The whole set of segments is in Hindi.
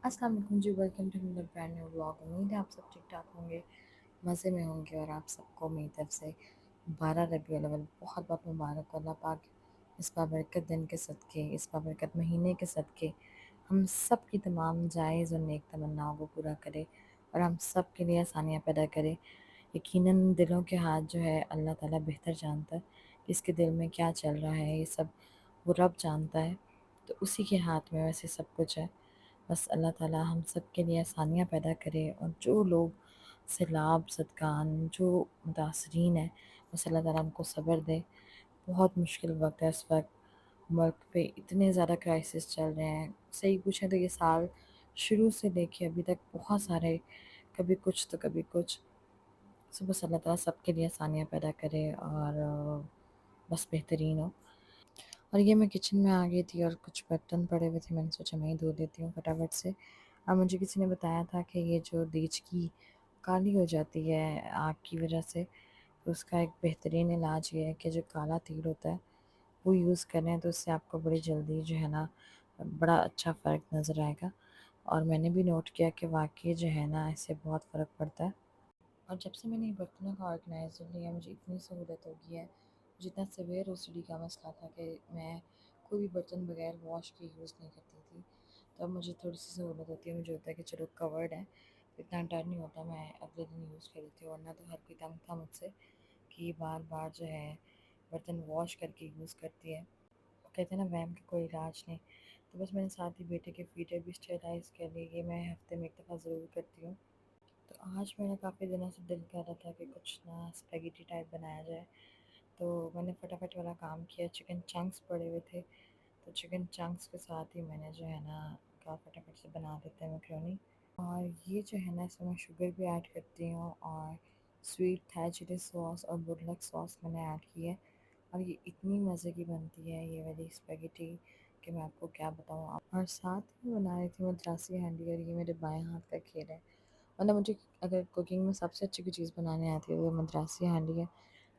अस्सलाम वालेकुम जी, वेलकम टू मेरा ब्रांड न्यू व्लॉग। उम्मीद है आप सब ठीक ठाक होंगे, मज़े में होंगे। और आप सबको मेरी तरफ से 12 रबीउल अव्वल बहुत बहुत मुबारक हो। अल्लाह पाक इस बाबरकत दिन के सदक़े, इस बाबरकत महीने के सदक़े हम सब की तमाम जायज़ और नेक तमन्नाओं को पूरा करे और हम सब के लिए आसानियाँ पैदा करे। यकीनन दिलों के हाथ जो है अल्लाह ताला बेहतर जानता है कि इसके दिल में क्या चल रहा है, ये सब वो रब जानता है। तो उसी के हाथ में वैसे सब कुछ है। बस अल्लाह ताला हम सब के लिए आसानियाँ पैदा करे और जो लोग सैलाब सदकान जो मुतासरीन है बस अल्लाह ताला उनको सब्र दे। बहुत मुश्किल वक्त है इस वक्त, मुल्क पे इतने ज़्यादा क्राइसिस चल रहे हैं। सही पूछें तो ये साल शुरू से लेके अभी तक बहुत सारे, कभी कुछ तो कभी कुछ। सो बस अल्लाह ताला सब के लिए आसानियाँ पैदा करे और बस बेहतरीन हो। और ये मैं किचन में आ गई थी और कुछ बर्तन पड़े हुए थे, मैंने सोचा मैं ही धो देती हूँ फटाफट से। और मुझे किसी ने बताया था कि ये जो देच की काली हो जाती है आग की वजह से, तो उसका एक बेहतरीन इलाज ये है कि जो काला तिल होता है वो यूज़ करें, तो उससे आपको बड़ी जल्दी जो है ना बड़ा अच्छा फ़र्क नज़र आएगा। और मैंने भी नोट किया कि वाकई जो है ना इससे बहुत फ़र्क पड़ता है। और जब से मैंने बर्तनों का ऑर्गेनाइज़र लिया मुझे इतनी सहूलत हो गई है। जितना सवेर ओसीडी का मसला था कि मैं कोई भी बर्तन बगैर वॉश के यूज़ नहीं करती थी, तो अब मुझे थोड़ी सी सहूलत होती है। मुझे होता है कि चलो कवर्ड है तो इतना डर नहीं होता, मैं अगले दिन यूज़ कर लेती हूँ। वरना तो हर कोई तंग था मुझसे कि बार बार जो है बर्तन वॉश करके यूज़ करती है। वो कहते हैं ना वहम का कोई इलाज नहीं। तो बस मैंने साथ ही बेटे के फीडर भी स्टेलाइज़ कर लिए, ये मैं हफ्ते में एक दफ़ा ज़रूर करती हूँ। तो आज मेरा काफ़ी दिनों से दिल कर रहा था कि कुछ ना स्पेगेटी टाइप बनाया जाए, तो मैंने फटाफट वाला काम किया। चिकन चंक्स पड़े हुए थे, तो चिकन चंक्स के साथ ही मैंने जो है ना कहा फटाफट से बना देते हैं मैक्रोनी। और ये जो है ना इसमें मैं शुगर भी ऐड करती हूँ और स्वीट थाई चिली सॉस और बुरलक सॉस मैंने ऐड की है। और ये इतनी मज़े की बनती है ये वाली स्पेगेटी कि मैं आपको क्या बताऊँ। और साथ में बना रही थी मद्रासी हांडी, और ये मेरे बाएं हाथ का खेल है। मतलब मुझे अगर कुकिंग में सबसे अच्छी कोई चीज़ बनाने आती है वो मद्रासी हांडी है।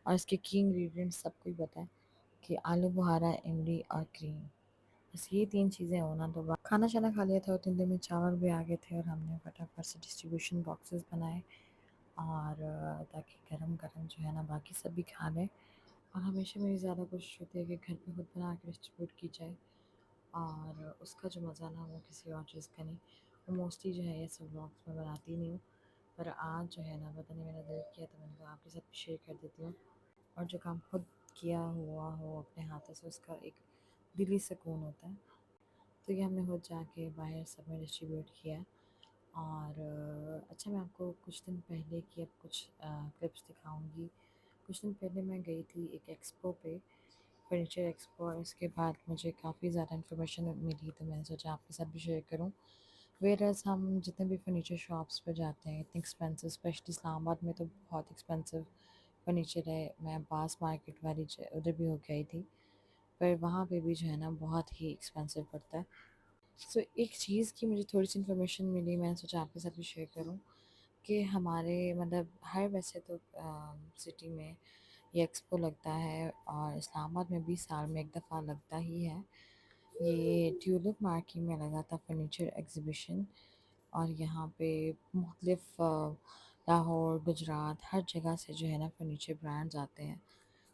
और इसके की इंग्रेडिएंट्स सबको ही पता है कि आलू बुहारा, इमली और क्रीम, बस ये 3 चीज़ें होना तो खाना शाना खा लिया था। और 3 दिन में चावल भी आ गए थे और हमने फटाफट से डिस्ट्रीब्यूशन बॉक्सेस बनाए और ताकि गरम गरम जो है ना बाकी सब भी खा लें। और हमेशा मेरी ज़्यादा कोशिश होती है कि घर पे खुद बना के डिस्ट्रीब्यूट की जाए, और उसका जो मज़ा ना वो किसी और चीज़ का नहीं। वो मोस्टली जो है ये सब व्लॉग्स में बनाती नहीं हूँ, पर आज जो है ना पता नहीं मेरा दिल किया तो मैंने कहा आपके साथ भी शेयर कर देती हूँ। और जो काम खुद किया हुआ हो अपने हाथों से उसका एक दिली सुकून होता है। तो ये हमने खुद जाके बाहर सब में डिस्ट्रीब्यूट किया। और अच्छा, मैं आपको कुछ दिन पहले की अब कुछ क्लिप्स दिखाऊंगी। कुछ दिन पहले मैं गई थी एक एक्सपो पे, फर्नीचर एक्सपो, और इसके बाद मुझे काफ़ी ज़्यादा इन्फॉर्मेशन मिली, तो मैंने सोचा आपके साथ भी शेयर करूं। वेयरएज़ हम जितने भी फर्नीचर शॉप्स पर जाते हैं इतने एक्सपेंसिव, स्पेशली इस्लामाबाद में तो बहुत एक्सपेंसिव फर्नीचर है। मैं बास मार्केट वाली उधर भी होके आई थी, पर वहाँ पे भी जो है ना बहुत ही एक्सपेंसिव पड़ता है। सो एक चीज़ की मुझे थोड़ी सी इन्फॉर्मेशन मिली, मैंने सोचा आपके साथ भी शेयर करूँ कि हमारे मतलब हर वैसे तो सिटी में ये एक्सपो लगता है और इस्लामाबाद में भी साल में एक दफ़ा लगता ही है। ये ट्यूलिप मार्केट में लगा था फर्नीचर एग्ज़िबिशन। और यहाँ पे मुख्तलिफ़ लाहौर, गुजरात, हर जगह से जो है ना फर्नीचर ब्रांड्स आते हैं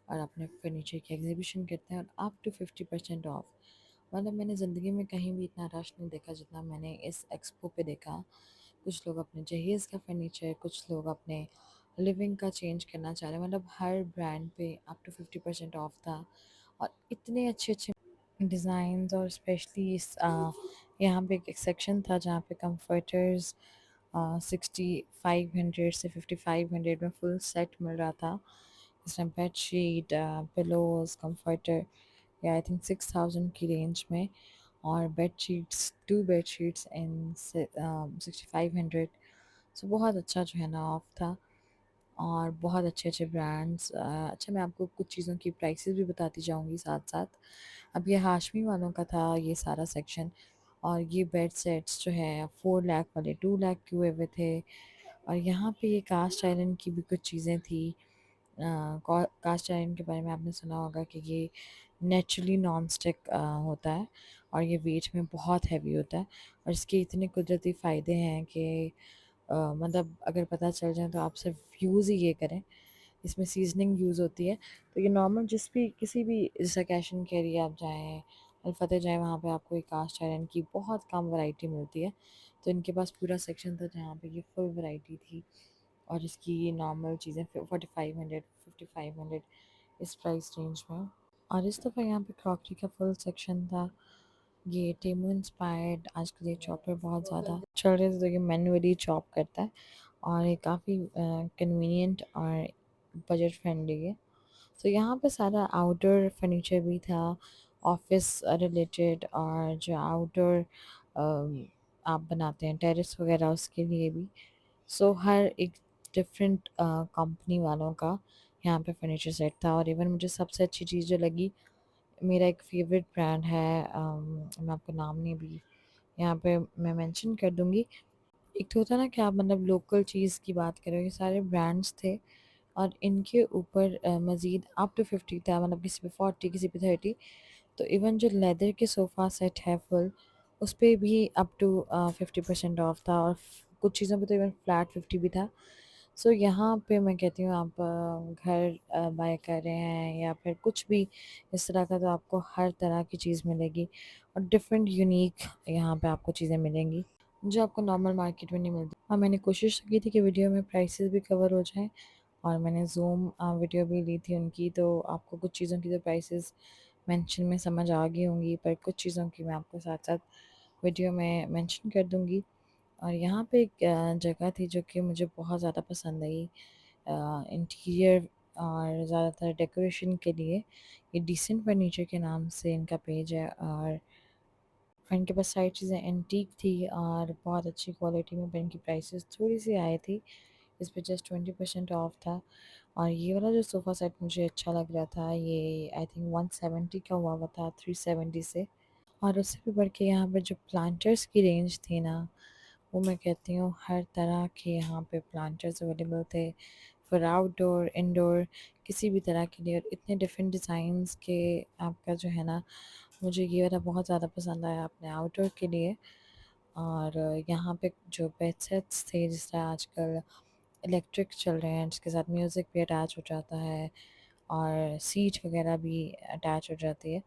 और अपने फर्नीचर की एग्ज़िबिशन करते हैं, और अप टू 50% ऑफ। मतलब मैंने ज़िंदगी में कहीं भी इतना रश नहीं देखा जितना मैंने इस एक्सपो पे देखा। कुछ लोग अपने जहेज़ का फर्नीचर, कुछ लोग अपने लिविंग का चेंज करना चाह रहे हैं। मतलब हर ब्रांड पे अप टू 50% ऑफ था। और इतने अच्छे अच्छे डिज़ाइंस, और स्पेशली इस यहाँ पे एक सेक्शन था जहाँ पे कंफर्टर्स 6500 से 5500 में फुल सेट मिल रहा था। इसमें बेड शीट, पिलोज, कंफर्टर या आई थिंक 6000 की रेंज में, और बेड शीट्स, 2 बेड शीट्स इन 6500। सो बहुत अच्छा जो है ना ऑफ था, और बहुत अच्छे अच्छे ब्रांड्स। अच्छा, मैं आपको कुछ चीज़ों की प्राइसेस भी बताती जाऊंगी साथ साथ। अब ये हाशमी वालों का था ये सारा सेक्शन, और ये बेड सेट्स जो है 4 लाख वाले 2 लाख के हुए हुए थे। और यहाँ पे ये कास्ट आयरन की भी कुछ चीज़ें थी। कास्ट आयरन के बारे में आपने सुना होगा कि ये नेचुरली नॉन स्टिक होता है, और ये वेट में बहुत हैवी होता है, और इसके इतने कुदरती फ़ायदे हैं कि मतलब अगर पता चल जाए तो आप सिर्फ यूज़ ही ये करें। इसमें सीजनिंग यूज़ होती है। तो ये नॉर्मल जिस भी किसी भी जैसा कैश एंड कैरी आप जाएँ, अलफतेह जाएँ, वहाँ पे आपको एक कास्ट आयरन की बहुत कम वैरायटी मिलती है। तो इनके पास पूरा सेक्शन था जहाँ पे ये फुल वैरायटी थी, और इसकी ये नॉर्मल चीज़ें 4500 5500 इस प्राइस रेंज में। और इस दफ़ा यहाँ पे क्रॉकरी का फुल सेक्शन था। ये टेमू इंस्पायर्ड, आजकल ये चॉपर बहुत ज़्यादा चल रहे थे, तो ये मैनुअली चॉप करता है, और ये काफ़ी कन्वीनियंट और बजट फ्रेंडली है। तो यहाँ पे सारा आउटडोर फर्नीचर भी था, ऑफिस रिलेटेड, और जो आउटडोर आप बनाते हैं टेरेस वगैरह उसके लिए भी। सो हर एक डिफरेंट कंपनी वालों का यहाँ पे फर्नीचर सेट था। और इवन मुझे सबसे अच्छी चीज़ जो लगी, मेरा एक फेवरेट ब्रांड है, मैं आपका नाम नहीं भी यहाँ पे मैं मेंशन कर दूँगी। एक तो होता है ना कि आप मतलब लोकल चीज़ की बात करें, ये सारे ब्रांड्स थे, और इनके ऊपर मज़ीद अप टू 50 था, मतलब किसी पे 40, किसी पे 30। तो इवन जो लेदर के सोफ़ा सेट है फुल, उस पे भी अप टू 50% ऑफ था, और कुछ चीज़ों पे तो इवन फ्लैट 50 भी था। सो यहाँ पे मैं कहती हूँ, आप घर बाय कर रहे हैं या फिर कुछ भी इस तरह का, तो आपको हर तरह की चीज़ मिलेगी, और डिफरेंट यूनिक यहाँ पे आपको चीज़ें मिलेंगी जो आपको नॉर्मल मार्केट में नहीं मिलती। और मैंने कोशिश की थी कि वीडियो में प्राइसेस भी कवर हो जाएं, और मैंने ज़ूम वीडियो भी ली थी उनकी, तो आपको कुछ चीज़ों की तो प्राइसेस मेंशन में समझ आ गई होंगी, पर कुछ चीज़ों की मैं आपको साथ साथ वीडियो में मेंशन कर दूँगी। और यहाँ पे एक जगह थी जो कि मुझे बहुत ज़्यादा पसंद आई, इंटीरियर और ज़्यादातर डेकोरेशन के लिए। ये डिसेंट फर्नीचर के नाम से इनका पेज है, और इनके पास सारी चीज़ें एंटीक थी और बहुत अच्छी क्वालिटी में, पर इनकी प्राइसेस थोड़ी सी आई थी। इस पे जस्ट 20% ऑफ था। और ये वाला जो सोफ़ा सेट मुझे अच्छा लग रहा था, ये आई थिंक 170 का हुआ हुआ था 370 से। और उससे भी बढ़ के यहाँ पे जो प्लांटर्स की रेंज थी ना, वो मैं कहती हूँ हर तरह के यहाँ पे प्लांटर्स अवेलेबल थे, फॉर आउटडोर इंडोर किसी भी तरह के लिए, और इतने डिफरेंट डिज़ाइंस के आपका जो है ना, मुझे ये वाला बहुत ज़्यादा पसंद आया अपने आउटडोर के लिए। और यहाँ पे जो बेड सेट्स थे, जिस तरह आजकल इलेक्ट्रिक चल रहे हैं जिसके साथ म्यूज़िक भी अटैच हो जाता है, और सीट वगैरह भी अटैच हो जाती है।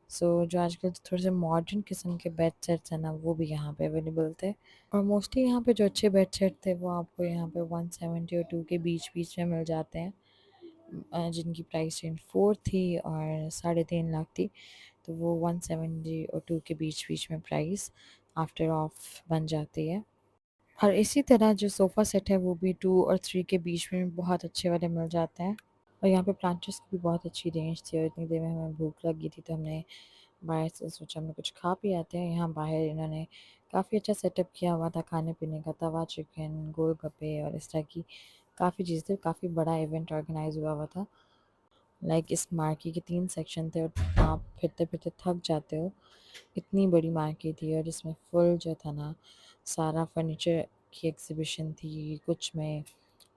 सो जो आजकल थोड़े से मॉडर्न किस्म के बेड सेट्स हैं ना, वो भी यहाँ पे अवेलेबल थे। और मोस्टली यहाँ पे जो अच्छे बेड सेट थे वो आपको यहाँ पे 170 और 2 के बीच बीच में मिल जाते हैं, जिनकी प्राइस रेंज 4 थी और 3.5 लाख थी। तो वो 170 और 2 के बीच बीच में प्राइस आफ्टर ऑफ बन जाती है। और इसी तरह जो सोफ़ा सेट है वो भी 2 और 3 के बीच में बहुत अच्छे वाले मिल जाते हैं। और यहाँ पे प्लांटर्स की भी बहुत अच्छी रेंज थी, और इतनी देर में हमें भूख लगी थी, तो हमने बाहर से सोचा हमने कुछ खा पी आते हैं। यहाँ बाहर इन्होंने काफ़ी अच्छा सेटअप किया हुआ था खाने पीने का, तवा चिकन, गोलगप्पे और इस तरह की काफ़ी चीज़ थी। काफ़ी बड़ा इवेंट ऑर्गेनाइज हुआ हुआ था। लाइक इस मार्केट के 3 सेक्शन थे, और आप फिरते फिरते थक जाते हो, इतनी बड़ी मार्केट थी। और इसमें फुल जो था ना, सारा फर्नीचर की एग्जीबिशन थी, कुछ में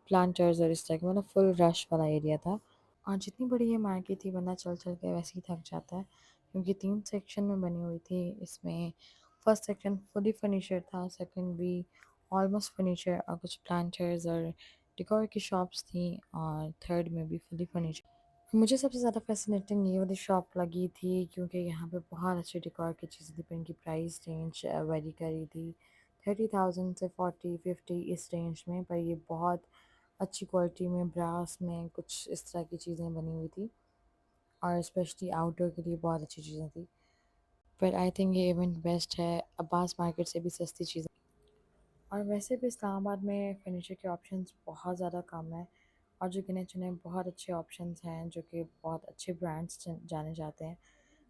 प्लांटर्स और इस तरह का, मतलब फुल रश वाला एरिया था। और जितनी बड़ी ये मार्केट थी, बंदा चल चल के वैसे ही थक जाता है, क्योंकि 3 सेक्शन में बनी हुई थी। इसमें फर्स्ट सेक्शन फुली फर्नीचर था, सेकंड भी ऑलमोस्ट फर्नीचर, और कुछ प्लांटर्स और डेकोर की शॉप्स थी, और थर्ड में भी फुली फर्नीचर। मुझे सबसे ज़्यादा फैसिनेटिंग ये वाली शॉप लगी थी, क्योंकि यहाँ पे बहुत अच्छी डेकोर की चीज़ें थी, पर इनकी प्राइस रेंज वेरी करी थी 30,000 से 40-50 इस रेंज में। पर ये बहुत अच्छी क्वालिटी में ब्रास में कुछ इस तरह की चीज़ें बनी हुई थी, और स्पेशली आउटडोर के लिए बहुत अच्छी चीज़ें थी। पर आई थिंक ये इवेंट बेस्ट है, अब्बास मार्केट से भी सस्ती चीज़ें। और वैसे भी इस्लामाबाद में फर्नीचर के ऑप्शंस बहुत ज़्यादा कम है, और जो गिने चुने बहुत अच्छे ऑप्शंस हैं जो कि बहुत अच्छे ब्रांड्स जाने जाते हैं।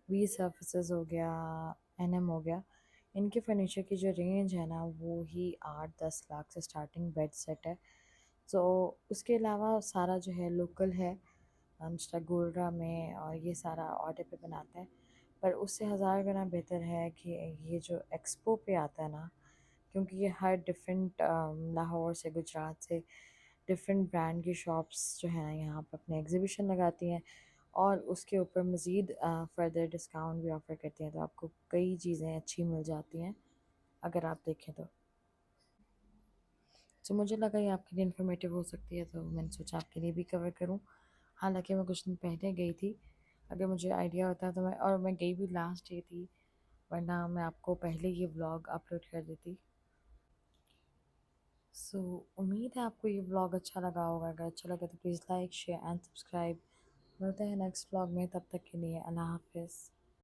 वी सर्फिसेज हो गया, एनएम हो गया, इनके फर्नीचर की जो रेंज है ना वो ही 8-10 लाख से स्टार्टिंग बेड सेट है। तो उसके अलावा सारा जो है लोकल है, मिस्टर गोल्डरा में, और ये सारा ऑर्डर पे बनाते हैं। पर उससे हज़ार गुना बेहतर है कि ये जो एक्सपो पे आता है ना, क्योंकि ये हर डिफरेंट लाहौर से, गुजरात से डिफरेंट ब्रांड की शॉप्स जो है ना यहाँ पर अपने एग्जीबिशन लगाती हैं, और उसके ऊपर मज़ीद फर्दर डिस्काउंट भी ऑफ़र करती हैं, तो आपको कई चीज़ें अच्छी मिल जाती हैं अगर आप देखें तो। तो मुझे लगा ये आपके लिए इन्फॉर्मेटिव हो सकती है, तो मैंने सोचा आपके लिए भी कवर करूँ। हालांकि मैं कुछ दिन पहले गई थी, अगर मुझे आइडिया होता तो मैं गई भी लास्ट डे थी, वरना मैं आपको पहले ये व्लॉग अपलोड कर देती। सो उम्मीद है आपको ये व्लॉग अच्छा लगा होगा। अगर अच्छा लगा तो please like share and subscribe. मिलते हैं नेक्स्ट व्लॉग में, तब तक के लिए अल्लाह हाफिज़।